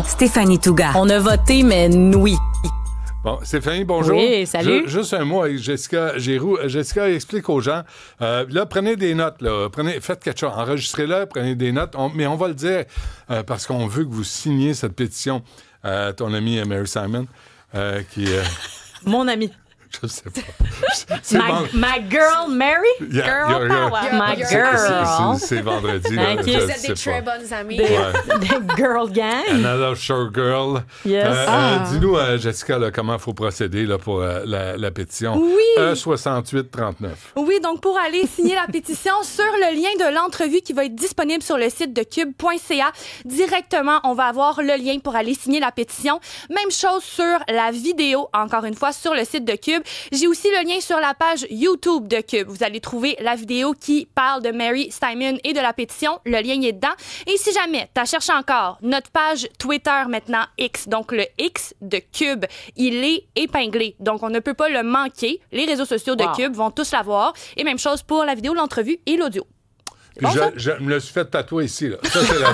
Stéphanie Touga. On a voté, mais oui. Bon, Stéphanie, bonjour. Oui, salut. Juste un mot avec Jessica Giroux. Jessica explique aux gens, là, prenez des notes, là, faites quelque chose, enregistrez-le, prenez des notes, mais on va le dire parce qu'on veut que vous signiez cette pétition à ton ami Mary Simon, qui est... Mon ami. Je sais pas. My girl Mary? Yeah, Girl power. My girl. C'est vendredi. Là, Okay. je Vous êtes sais des pas. très bonnes amies. The girl gang. Another show girl. Yes. Dis-nous, Jessica, là, comment il faut procéder là, pour la pétition. Oui. E6839. Oui, donc pour aller signer la pétition sur le lien de l'entrevue qui va être disponible sur le site de cube.ca, directement, on va avoir le lien pour aller signer la pétition. Même chose sur la vidéo, encore une fois, sur le site de Cube. J'ai aussi le lien sur la page YouTube de Cube. Vous allez trouver la vidéo qui parle de Mary Simon et de la pétition. Le lien est dedans. Et si jamais tu cherches encore, notre page Twitter maintenant X, donc le X de Cube, il est épinglé. Donc on ne peut pas le manquer. Les réseaux sociaux de Cube vont tous l'avoir. Et même chose pour la vidéo, l'entrevue et l'audio. Puis Bon, je me le suis fait tatouer ici. Là. Ça, c'est la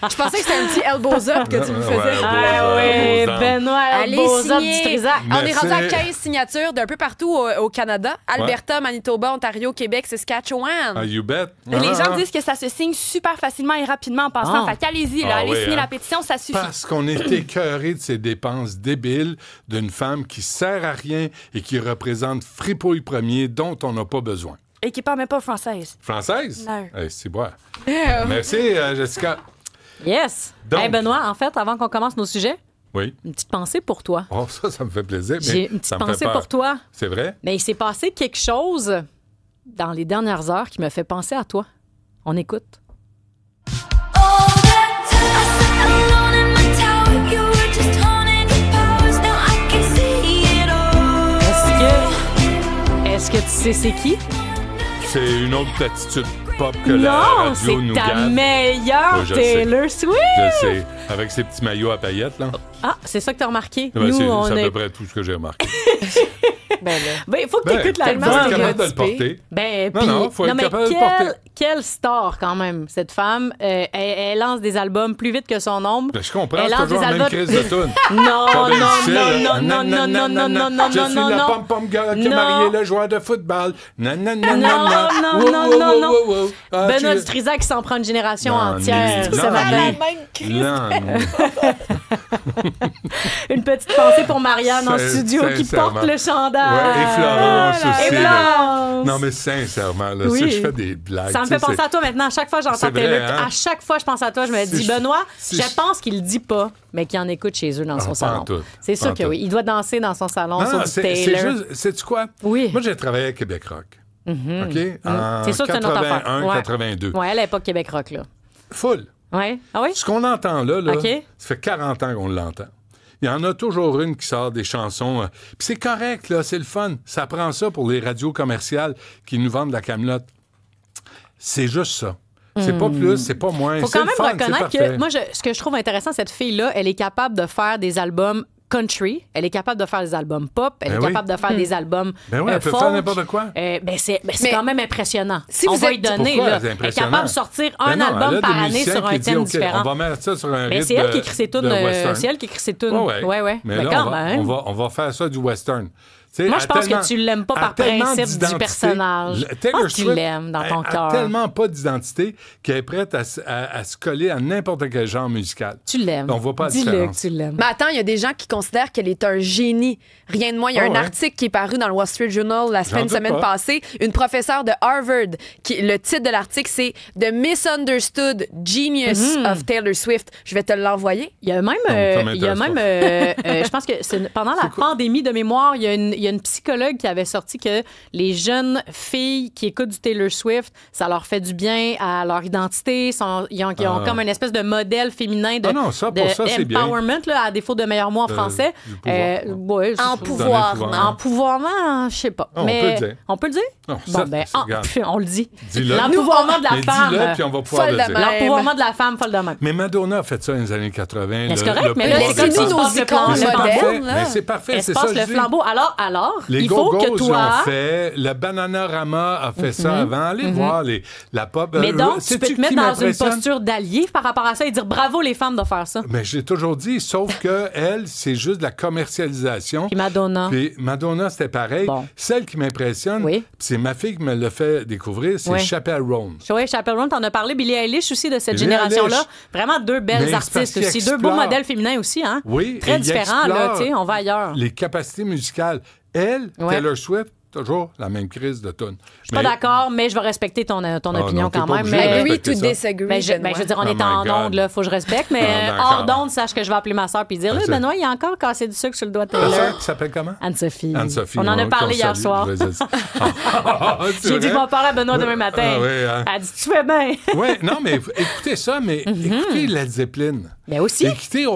Je pensais que c'était un petit elbows up que tu me faisais. Oui, Benoît, Allez Boza du signer. Trisac. On est Merci. rendu à 15 signatures d'un peu partout au Canada. Alberta, Manitoba, Ontario, Québec, Saskatchewan. Ah, you bet. Et les gens disent que ça se signe super facilement et rapidement en passant. Ah. Fait qu'allez-y, là, allez oui, signer hein. la pétition, ça suffit. Parce qu'on est écœuré de ces dépenses débiles d'une femme qui sert à rien et qui représente Fripouille Premier dont on n'a pas besoin. Et qui parle même pas française. Française? Non. C'est bon. Merci, Jessica. Yes. Donc- Hey, Benoît, en fait, avant qu'on commence nos sujets, Oui. une petite pensée pour toi. Oh, ça me fait plaisir. Mais J'ai une ça petite me fait pensée peur. pour toi. C'est vrai? Mais il s'est passé quelque chose dans les dernières heures qui me fait penser à toi. On écoute. Est-ce que tu sais c'est qui? C'est une autre attitude pop que la radio Non, nous c'est ta garde. meilleure Oui, je Taylor Swift! Je sais. Avec ses petits maillots à paillettes, là. Ah, c'est ça que t'as remarqué. Ben, Nous, c'est on à est... peu près tout ce que j'ai remarqué. Ben, il faut que Ben, t'écoutes faut être l'album. capable de le porter. Ben, Non, puis- non, faut être mais capable de le porter. quelle star, quand même, cette femme. Elle lance des albums plus vite que son ombre. Ben, je comprends, Elle c'est lance toujours des la même albums- crise de tune. Non, Pas bien non, difficile, non, hein? non, non, non, non, non, non, Je suis non, la non. pom-pom girl qui a Non. marié le joueur de football. Non, non, non, Non, non, non, non, non. Ah, Benoît tu- Dutrisac s'en prend une génération Non, entière non, ce non, matin. non. Une petite pensée pour Marianne en studio qui Sincèrement. porte le chandail. Ouais, et Florence aussi. Et là. Florence. Non, mais sincèrement, là, Oui. si je fais des blagues. Ça me tu sais, fait penser c'est- à toi maintenant. À chaque fois, j'entends C'est vrai, Taylor. hein? À chaque fois, je pense à toi. Je me Si dis, je- Benoît, si je je- pense qu'il le dit pas, mais qu'il en écoute chez eux dans son pas salon. en tout. C'est sûr Pas en que tout. oui. Il doit danser dans son salon Non, sur non, du c'est Taylor. juste, sais-tu quoi? Oui. Moi, j'ai travaillé à Québec Rock. OK? En C'est sûr que c'est une autre affaire. 81, Ouais. 82. Ouais, à l'époque Québec Rock, là. Full. Ouais. Ah oui? Ce qu'on entend là, OK. ça fait 40 ans qu'on l'entend. Il y en a toujours une qui sort des chansons. Puis c'est correct, là, c'est le fun. Ça prend ça pour les radios commerciales qui nous vendent de la camelote. C'est juste ça. C'est pas plus, c'est pas moins. Faut C'est quand le même fun, reconnaître c'est parfait. que moi, ce que je trouve intéressant, cette fille-là, elle est capable de faire des albums country, elle est capable de faire des albums pop, elle Ben est oui. capable de faire des albums Ben oui, elle peut folk. faire n'importe quoi. C'est Mais quand même impressionnant. si On vous va êtes- lui donner, Pourquoi là. c'est Elle est impressionnant? capable de sortir Ben un non, album elle a par des année musiciens sur un qui disent, thème OK, différent. on va mettre ça sur un Mais rythme c'est elle de- qui écrit ses tunes. de western. C'est elle qui écrit ses tunes. Ouais. Ouais. Mais Mais là, quand même. on va faire ça du western. Tu sais, Moi, elle je pense tellement- que tu l'aimes pas elle par a tellement principe du d'identité. personnage. Je Taylor pense que tu Swift, l'aimes dans ton elle cœur. a tellement pas d'identité qu'elle est prête à se coller à n'importe quel genre musical. Tu l'aimes. On voit pas la Dis-le différence. que tu l'aimes. Mais attends, il y a des gens qui considèrent qu'elle est un génie. Rien de moins. Il y a Oh, un ouais. article qui est paru dans le Wall Street Journal la J'en doute semaine pas. passée. Une professeure de Harvard, le titre de l'article, c'est The Misunderstood Genius of Taylor Swift. Je vais te l'envoyer. Il y a même, ça il y a m'intéresse même je pense que pendant la pandémie de mémoire, il y a une psychologue qui avait sorti que les jeunes filles qui écoutent du Taylor Swift, ça leur fait du bien à leur identité. Ils ont comme une espèce de modèle féminin de, Ah non, ça, pour ça, c'est bien. empowerment, là, à défaut de meilleur mot en français. du pouvoir. Ouais, Empouvoirment. empouvoirment, je sais pas. Ah, on mais peut le dire. On peut le dire? Non, Bon, ça, regarde. on le dit. Dis-le. L'empouvoirment de la Mais femme. dis-le, puis on va pouvoir folle le de dire. même. L'empouvoirment de la femme, folle de même. Mais Madonna a fait ça dans les années 80. Mais c'est correct, mais là, pouvoir c'est comme de si femme. nos icônes Mais c'est modernes, parfait. là. Mais c'est parfait, Elle c'est se ça passe que le je dis. flambeau. Alors, Alors, Les il faut que Go-Go's toi... l'ont fait. Le Bananarama a fait ça avant. Allez voir la pop. Mais donc, tu peux sais-tu te mettre qui dans une m'impressionne? posture d'allié par rapport à ça et dire bravo les femmes de faire ça. Mais j'ai toujours dit, sauf que elle, c'est juste de la commercialisation. Puis Madonna. Puis Madonna, c'était pareil. Bon. Celle qui m'impressionne, Oui. c'est ma fille qui me l'a fait découvrir, c'est Oui. Chappell Roan. Oui, Chappell Roan, t'en as parlé. Billie Eilish aussi de cette Billie génération-là. Eilish. Vraiment deux belles Mais c'est artistes parce qu'ils aussi. Deux beaux explorent. modèles féminins aussi, hein? Oui. Très et il différents, là, explore tu sais. On va ailleurs. Les capacités musicales. Elle, Ouais. Taylor Swift, toujours la même crise de tune. Je suis pas d'accord, mais je vais respecter ton opinion non, t'es quand pas même. obligé de Mais... respecter Agree to ça. disagree, Ben, je veux dire, on Oh est en my God. onde, là, faut que je respecte, mais d'accord. hors d'onde, sache que je vais appeler ma soeur puis dire, là, c'est- Benoît, il a encore cassé du sucre sur le doigt de Ta Taylor. sœur qui s'appelle comment? Anne-Sophie. Anne-Sophie. On en a qu'on parlé hier salue, soir. je vais dire ça. C'est J'ai dit, je vrai? vais en parler à Benoît demain matin. Ah, oui, hein. Elle dit, tu fais bien. Oui, non, mais écoutez ça, mais écoutez Led Zeppelin. Ben aussi. Écoutez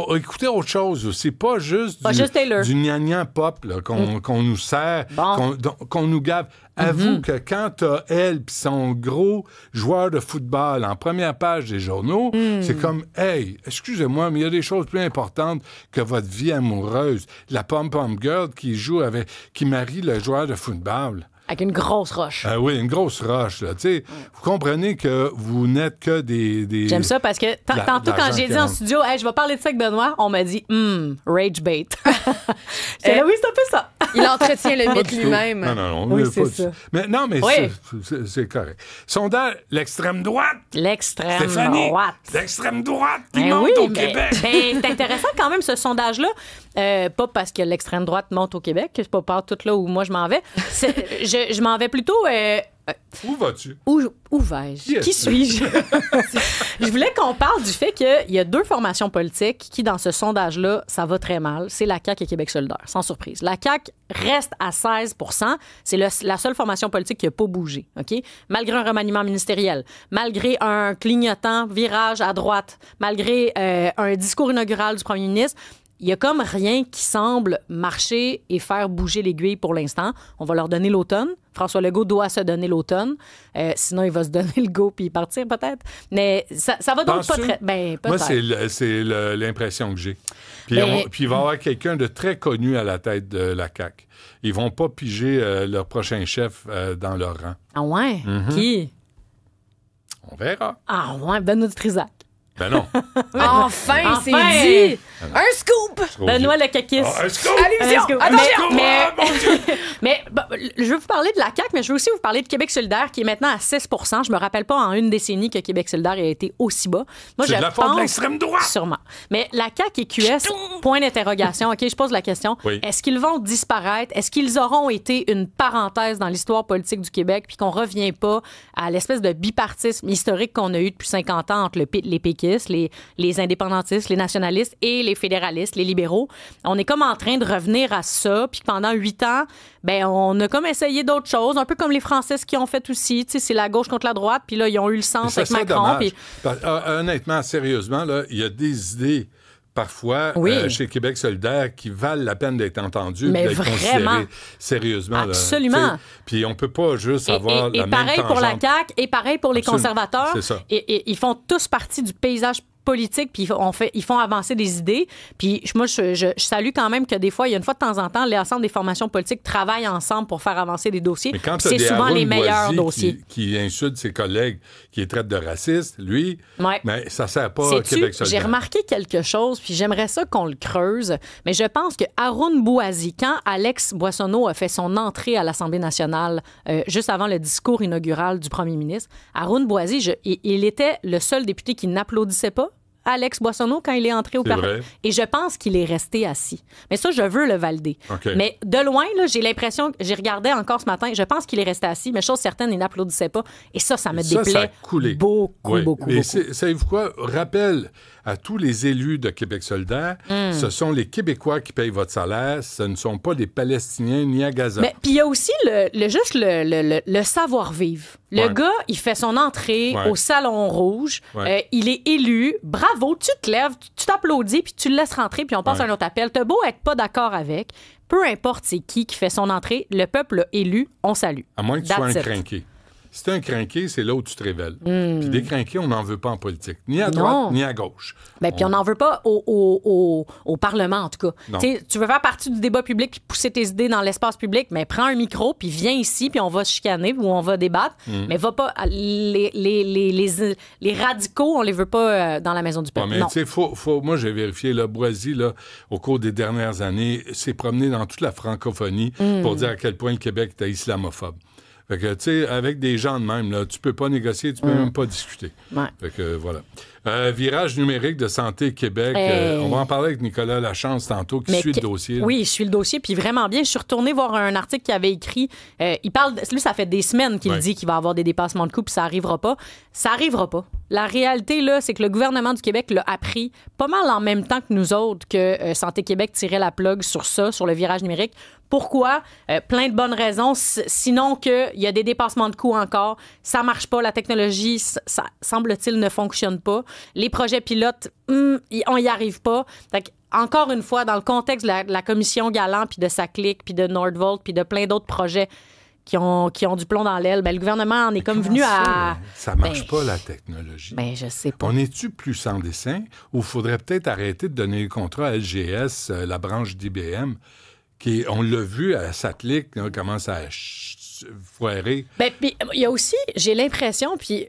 autre chose aussi, pas juste Pas juste Taylor. du gnagnan pop là, qu'on nous sert, Bon. qu'on nous gave. Avoue que quand t'as elle puis son gros joueur de football en première page des journaux, c'est comme, hey, excusez-moi, mais il y a des choses plus importantes que votre vie amoureuse. La pom-pom girl qui marie le joueur de football. Avec une grosse roche. Oui, une grosse roche, là. Tu sais, vous comprenez que vous n'êtes que des... J'aime ça parce que tantôt, quand j'ai dit en studio, hey, je vais parler de ça avec Benoît, on m'a dit, rage bait. J'étais là, oui, c'est un peu ça. Il entretient le Pas mythe du tout. lui-même. Non, Oui, pas c'est du- ça. Mais non, mais Oui. c'est correct. Sondage, l'extrême droite. L'extrême Stéphanie, droite. l'extrême droite qui Ben monte oui, au mais- Québec. ben, c'est intéressant quand même ce sondage-là. Pas parce que l'extrême droite monte au Québec, c'est pas par tout là où moi je m'en vais. Je m'en vais plutôt. Où vas-tu? Où vais-je? Qui suis-je? Je voulais qu'on parle du fait qu'il y a deux formations politiques qui, dans ce sondage-là, ça va très mal. C'est la CAQ et Québec solidaire, sans surprise. La CAQ reste à 16 %. C'est la seule formation politique qui n'a pas bougé, OK? Malgré un remaniement ministériel, malgré un clignotant virage à droite, malgré un discours inaugural du premier ministre, il y a comme rien qui semble marcher et faire bouger l'aiguille pour l'instant. On va leur donner l'automne. François Legault doit se donner l'automne. Sinon, il va se donner le go puis partir peut-être. Mais ça va donc pas Penses-tu? très... Ben, peut-être. Moi, c'est l'impression que j'ai. Puis, Ben- puis il va y avoir quelqu'un de très connu à la tête de la CAQ. Ils vont pas piger leur prochain chef dans leur rang. Ah ouais? Mm-hmm. Qui? On verra. Ah ouais, Benoît Trisac. Ben non. Enfin, c'est Enfin! dit. Un scoop. Benoît le caquiste. Ah, un scoop! Allusion. Let's go. Attention. Mais, Oh, mon Dieu! mais bon, je veux vous parler de la CAQ, mais je veux aussi vous parler de Québec solidaire, qui est maintenant à 16 %. Je me rappelle pas en une décennie que Québec solidaire a été aussi bas. Moi, C'est je de la faute de pense- l'extrême droite! Sûrement. Mais la CAQ et QS, point d'interrogation. OK, je pose la question. Oui. Est-ce qu'ils vont disparaître? Est-ce qu'ils auront été une parenthèse dans l'histoire politique du Québec puis qu'on revient pas à l'espèce de bipartisme historique qu'on a eu depuis 50 ans entre les péquistes, les indépendantistes, les nationalistes et les fédéralistes, les libéraux? On est comme en train de revenir à ça, puis pendant 8 ans, ben on a comme essayé d'autres choses, un peu comme les Français ce qu'ils ont fait aussi. Tu sais, c'est la gauche contre la droite, puis là, ils ont eu le centre Ça avec serait Macron. dommage. Puis Honnêtement, sérieusement, là, il y a des idées parfois Oui. chez Québec solidaire qui valent la peine d'être entendues, Mais d'être vraiment. considérées sérieusement. là. Absolument. Tu sais, Puis on peut pas juste avoir et la même pareil pour la tangente. CAQ et pareil pour les Absolument. conservateurs. C'est ça. Et ils font tous partie du paysage politique, puis ils font avancer des idées. Puis moi, je salue quand même que des fois, il y a une fois de temps en temps, l'ensemble des formations politiques travaillent ensemble pour faire avancer des dossiers. Mais quand Puis tu as c'est souvent les meilleurs Boisy dossiers. qui insulte ses collègues, qui les traite de racistes, lui, Ouais. mais ça sert pas à Sais-tu, Québec j'ai solidaire. remarqué quelque chose, puis j'aimerais ça qu'on le creuse, mais je pense que Haroun Bouazi, quand Alex Boissonneau a fait son entrée à l'Assemblée nationale, juste avant le discours inaugural du premier ministre, Haroun Bouazi, il était le seul député qui n'applaudissait pas Alex Boissonneau quand il est entré au C'est Parlement. vrai. Et je pense qu'il est resté assis. Mais ça, je veux le valider. OK. Mais de loin, là, j'ai l'impression, j'ai regardé encore ce matin, je pense qu'il est resté assis, mais chose certaine, il n'applaudissait pas. Et ça me Ça a déplaît coulé. beaucoup, Oui. beaucoup, Et beaucoup. savez-vous quoi? Rappel à tous les élus de Québec solidaire, ce sont les Québécois qui payent votre salaire, ce ne sont pas les Palestiniens ni à Gaza. Mais puis il y a aussi le savoir-vivre. Le Ouais. gars, il fait son entrée Ouais. au Salon Rouge. Ouais. Il est élu. Bravo, tu te lèves, tu t'applaudis, puis tu le laisses rentrer, puis on passe Ouais. à un autre appel. T'as beau être pas d'accord avec, peu importe c'est qui fait son entrée, le peuple l'a élu, on salue. À moins que tu sois That's un it. crinqué. Si t'es un crinqué, c'est là où tu te révèles. Puis des crinqués, on n'en veut pas en politique. Ni à droite, ni à gauche. Puis on n'en veut pas au Parlement, en tout cas. Tu veux faire partie du débat public puis pousser tes idées dans l'espace public, mais prends un micro, puis viens ici, puis on va se chicaner ou on va débattre. Mais va pas... Les radicaux, on les veut pas dans la maison du peuple. Mais tu sais, moi, j'ai vérifié, là, Boisy, là, au cours des dernières années, s'est promené dans toute la francophonie pour dire à quel point le Québec était islamophobe. Fait que, tu sais, avec des gens de même, là, tu peux pas négocier, tu peux même pas discuter. Ouais. Fait que, voilà. Virage numérique de Santé Québec. On va en parler avec Nicolas Lachance tantôt, qui suit le dossier. Là. Oui, je suis le dossier, puis vraiment bien. Je suis retournée voir un article qu'il avait écrit. Il parle... Lui, ça fait des semaines qu'il dit qu'il va avoir des dépassements de coûts, puis ça arrivera pas. Ça arrivera pas. La réalité, là, c'est que le gouvernement du Québec l'a appris pas mal en même temps que nous autres que Santé Québec tirait la plug sur ça, sur le virage numérique. Pourquoi? Plein de bonnes raisons. Sinon qu'il y a des dépassements de coûts encore. Ça marche pas. La technologie, ça semble-t-il, ne fonctionne pas. Les projets pilotes, on y arrive pas. Fait que, encore une fois, dans le contexte de la commission Galant, puis de sa clique, puis de Nordvolt, puis de plein d'autres projets qui ont du plomb dans l'aile, le gouvernement en est comme venu à... Ça marche pas, la technologie. Je sais pas. On est-tu plus sans dessin ou il faudrait peut-être arrêter de donner le contrat à LGS, la branche d'IBM, qui, on l'a vu à Satellite, commence à foirer. Puis il y a aussi, j'ai l'impression, puis...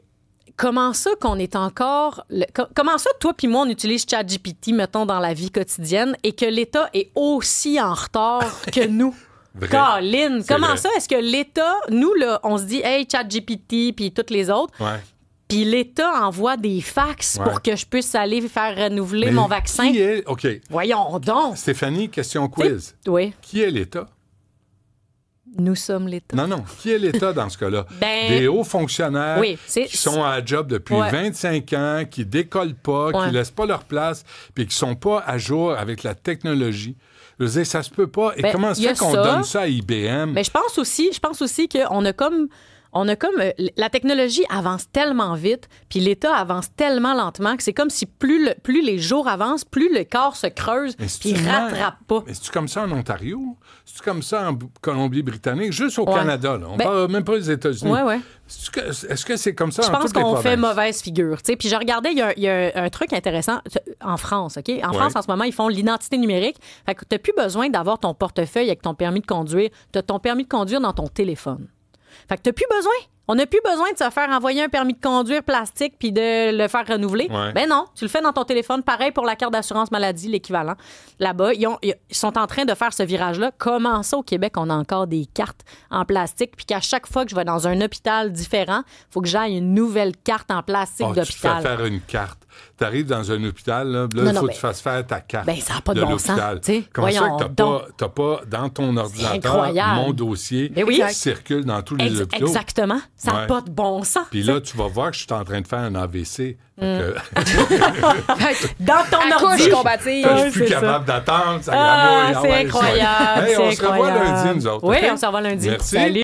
Comment ça qu'on est encore... Comment ça, toi puis moi, on utilise ChatGPT, mettons, dans la vie quotidienne et que l'État est aussi en retard que nous? Colin, comment vrai. Ça? Est-ce que l'État, nous, là, on se dit, hey, ChatGPT puis toutes les autres, puis l'État envoie des fax pour que je puisse aller faire renouveler mon vaccin? Qui est... OK. Voyons donc. Stéphanie, question quiz. Oui. Qui est l'État? Nous sommes l'État. Non. Qui est l'État dans ce cas-là? Des hauts fonctionnaires qui sont à la job depuis 25 ans, qui décollent pas, qui laissent pas leur place, puis qui sont pas à jour avec la technologie. Je veux dire, ça se peut pas. Et comment se fait qu'on donne ça à IBM? Mais je pense aussi qu'on a comme... la technologie avance tellement vite, puis l'État avance tellement lentement que c'est comme si plus les jours avancent, plus le corps se creuse, puis il rattrape pas. Mais c'est-tu comme ça en Ontario? C'est-tu comme ça en Colombie-Britannique? Juste au Canada, là. On parle même pas des États-Unis. Oui. Est-ce que c'est comme ça en toutes les provinces? Je pense qu'on fait mauvaise figure. T'sais. Puis je regardais, il y a un truc intéressant en France, OK? En France, en ce moment, ils font l'identité numérique. Fait que tu n'as plus besoin d'avoir ton portefeuille avec ton permis de conduire. Tu as ton permis de conduire dans ton téléphone. Fait que t'as plus besoin. On n'a plus besoin de se faire envoyer un permis de conduire plastique puis de le faire renouveler. Ben non, tu le fais dans ton téléphone. Pareil pour la carte d'assurance maladie, l'équivalent. Là-bas, ils sont en train de faire ce virage-là. Comment ça, au Québec, on a encore des cartes en plastique puis qu'à chaque fois que je vais dans un hôpital différent, il faut que j'aille une nouvelle carte en plastique d'hôpital. Tu te fais faire une carte. Tu arrives dans un hôpital, là, il faut que tu fasses faire ta carte ça n'a pas de bon sens. Comment ça que tu n'as pas dans ton ordinateur mon dossier qui circule dans tous les hôpitaux? Exactement. Ça n'a pas de bon sens. Puis là, tu vas voir que je suis en train de faire un AVC. Dans ton ordi combatif. Je suis plus capable d'attendre. C'est incroyable. On se revoit lundi, nous autres. Oui, on se revoit lundi. Merci. Salut.